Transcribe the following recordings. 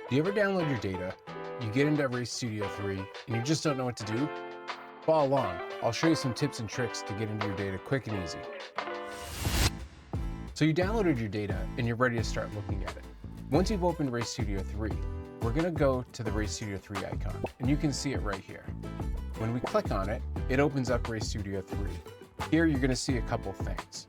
Do you ever download your data, you get into Race Studio 3, and you just don't know what to do? Follow along. I'll show you some tips and tricks to get into your data quick and easy. So you downloaded your data and you're ready to start looking at it. Once you've opened Race Studio 3, we're going to go to the Race Studio 3 icon, and you can see it right here. When we click on it, it opens up Race Studio 3. Here you're going to see a couple things.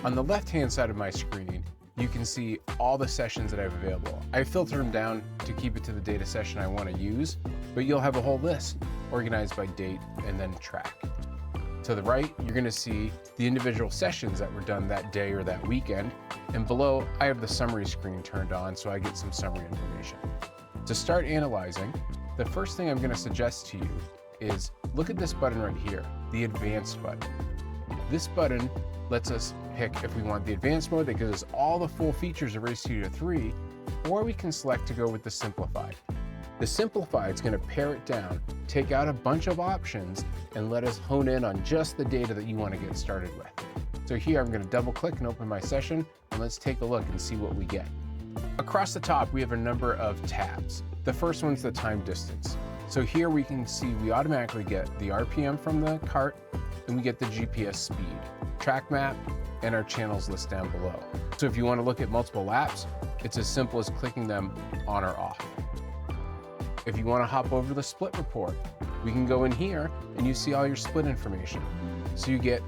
On the left-hand side of my screen, you can see all the sessions that I have available. I filter them down to keep it to the data session I want to use, but you'll have a whole list organized by date and then track. To the right, you're going to see the individual sessions that were done that day or that weekend, and below I have the summary screen turned on so I get some summary information. To start analyzing, the first thing I'm going to suggest to you is look at this button right here, the advanced button. This button lets us pick if we want the advanced mode that gives us all the full features of Race Studio 3, or we can select to go with the Simplified. The Simplified is going to pare it down, take out a bunch of options, and let us hone in on just the data that you want to get started with. So here I'm going to double click and open my session, and let's take a look and see what we get. Across the top we have a number of tabs. The first one's the time distance. So here we can see we automatically get the RPM from the cart, and we get the GPS speed, track map, and our channels list down below. So if you want to look at multiple laps, it's as simple as clicking them on or off. If you want to hop over to the split report, we can go in here and you see all your split information. So you get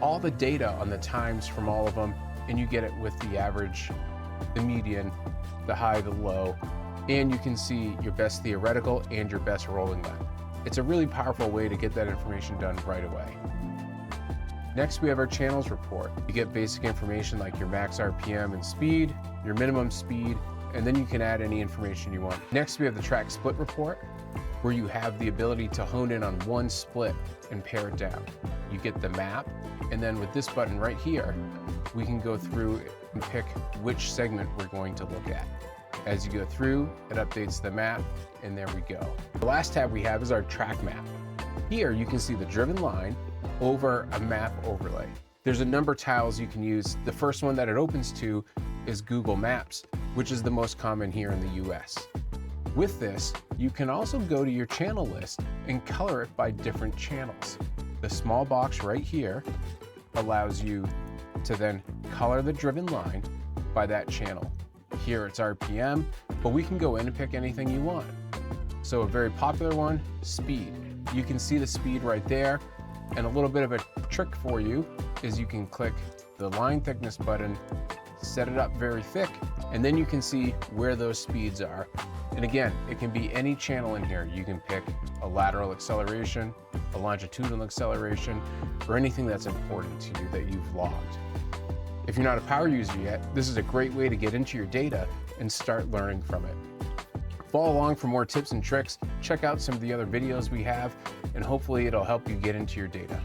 all the data on the times from all of them, and you get it with the average, the median, the high, the low, and you can see your best theoretical and your best rolling lap. It's a really powerful way to get that information done right away. Next, we have our channels report. You get basic information like your max RPM and speed, your minimum speed, and then you can add any information you want. Next, we have the track split report, where you have the ability to hone in on one split and pare it down. You get the map, and then with this button right here, we can go through and pick which segment we're going to look at. As you go through, it updates the map, and there we go. The last tab we have is our track map. Here you can see the driven line over a map overlay. There's a number of tiles you can use. The first one that it opens to is Google Maps, which is the most common here in the US. With this, you can also go to your channel list and color it by different channels. The small box right here allows you to then color the driven line by that channel. Here it's RPM, but we can go in and pick anything you want. So a very popular one, speed. You can see the speed right there, and a little bit of a trick for you is you can click the line thickness button, set it up very thick, and then you can see where those speeds are. And again, it can be any channel in here. You can pick a lateral acceleration, a longitudinal acceleration, or anything that's important to you that you've logged. If you're not a power user yet, this is a great way to get into your data and start learning from it. Follow along for more tips and tricks. Check out some of the other videos we have, and hopefully it'll help you get into your data.